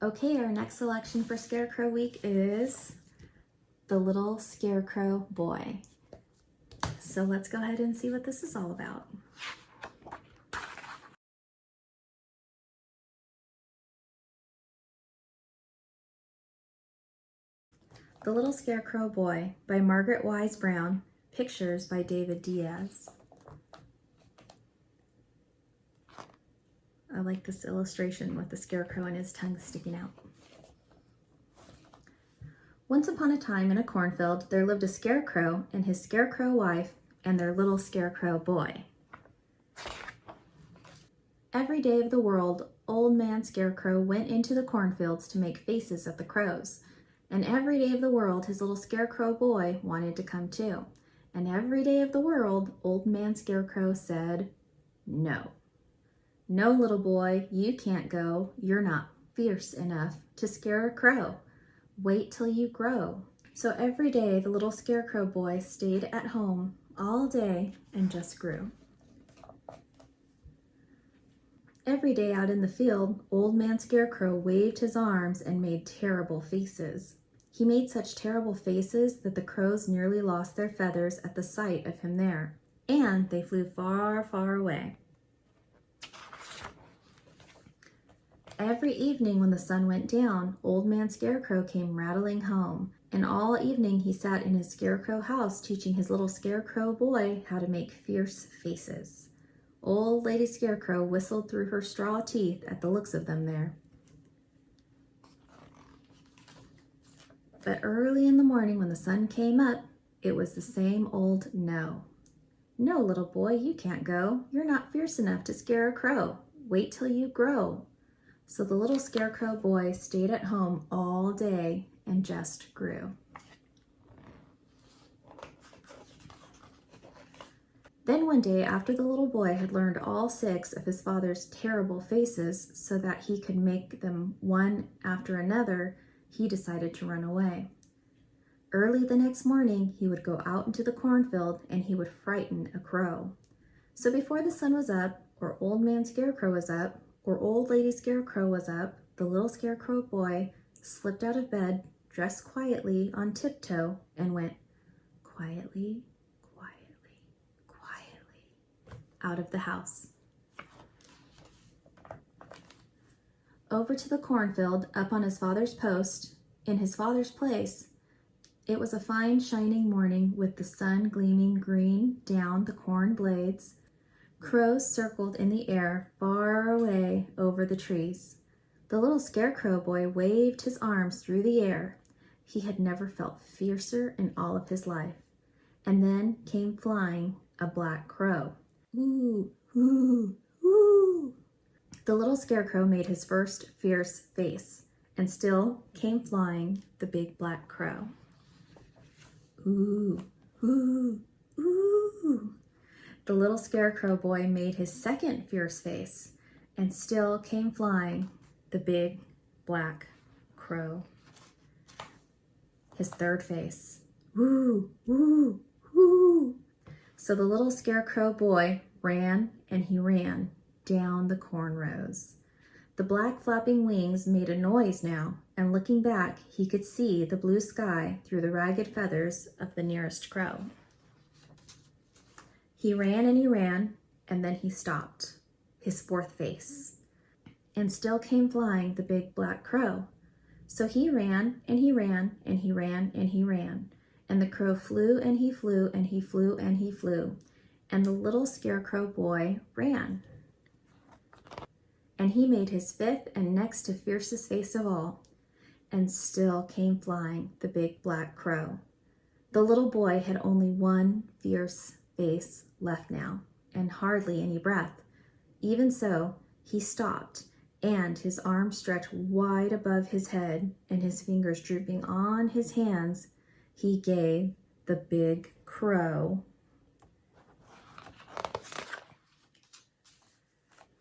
Okay, our next selection for Scarecrow Week is the Little Scarecrow Boy. So let's go ahead and see what this is all about. The Little Scarecrow Boy by Margaret Wise Brown, pictures by David Diaz. I like this illustration with the scarecrow and his tongue sticking out. Once upon a time in a cornfield, there lived a scarecrow and his scarecrow wife and their little scarecrow boy. Every day of the world, Old Man Scarecrow went into the cornfields to make faces at the crows. And every day of the world, his little scarecrow boy wanted to come too. And every day of the world, Old Man Scarecrow said, "No. No, little boy, you can't go. You're not fierce enough to scare a crow. Wait till you grow." So every day, the little scarecrow boy stayed at home all day and just grew. Every day out in the field, Old Man Scarecrow waved his arms and made terrible faces. He made such terrible faces that the crows nearly lost their feathers at the sight of him there, and they flew far, far away. Every evening when the sun went down, Old Man Scarecrow came rattling home, and all evening he sat in his scarecrow house teaching his little scarecrow boy how to make fierce faces. Old Lady Scarecrow whistled through her straw teeth at the looks of them there. But early in the morning when the sun came up, it was the same old no. "No, little boy, you can't go. You're not fierce enough to scare a crow. Wait till you grow." So the little scarecrow boy stayed at home all day and just grew. Then one day, after the little boy had learned all 6 of his father's terrible faces so that he could make them one after another, he decided to run away. Early the next morning, he would go out into the cornfield and he would frighten a crow. So before the sun was up, or Old Man Scarecrow was up, or Old Lady Scarecrow was up, the little scarecrow boy slipped out of bed, dressed quietly on tiptoe, and went quietly, quietly, quietly out of the house. Over to the cornfield, up on his father's post, in his father's place. It was a fine shining morning with the sun gleaming green down the corn blades. Crows circled in the air far away over the trees. The little scarecrow boy waved his arms through the air. He had never felt fiercer in all of his life. And then came flying a black crow. "Ooh, ooh, ooh." The little scarecrow made his first fierce face, and still came flying the big black crow. "Ooh, ooh, ooh." The little scarecrow boy made his second fierce face, and still came flying the big black crow. His third face. "Woo, woo, woo." So the little scarecrow boy ran and he ran down the corn rows. The black flapping wings made a noise now, and looking back, he could see the blue sky through the ragged feathers of the nearest crow. He ran, and then he stopped, his fourth face, and still came flying the big black crow. So he ran, and he ran, and he ran, and he ran, and the crow flew, and he flew, and he flew, and he flew, and the little scarecrow boy ran. And he made his fifth and next to fiercest face of all, and still came flying the big black crow. The little boy had only one fierce face left now, and hardly any breath. Even so, he stopped, and his arms stretched wide above his head, and his fingers drooping on his hands, he gave the big crow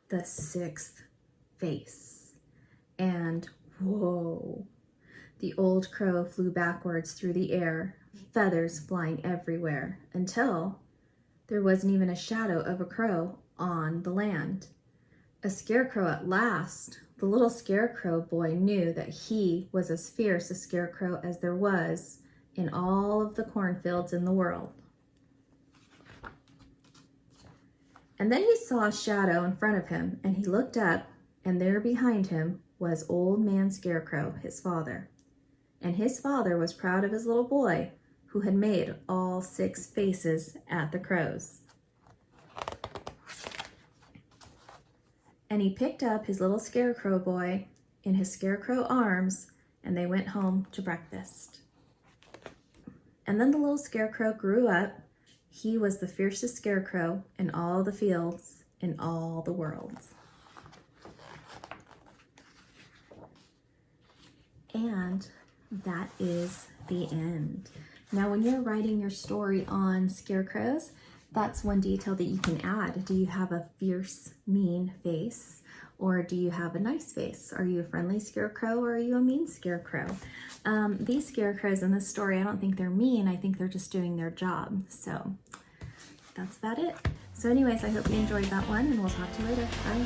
the 6th face. And whoa, the old crow flew backwards through the air, feathers flying everywhere, until there wasn't even a shadow of a crow on the land. a scarecrow at last, the little scarecrow boy knew that he was as fierce a scarecrow as there was in all of the cornfields in the world. And then he saw a shadow in front of him, and he looked up, and there behind him was Old Man Scarecrow, his father. And his father was proud of his little boy who had made all 6 faces at the crows. And he picked up his little scarecrow boy in his scarecrow arms, and they went home to breakfast. And then the little scarecrow grew up. He was the fiercest scarecrow in all the fields in all the worlds. And that is the end. Now, when you're writing your story on scarecrows, that's one detail that you can add. Do you have a fierce, mean face? Or do you have a nice face? Are you a friendly scarecrow or are you a mean scarecrow? These scarecrows in this story, I don't think they're mean. I think they're just doing their job. So that's about it. So anyways, I hope you enjoyed that one, and we'll talk to you later. Bye.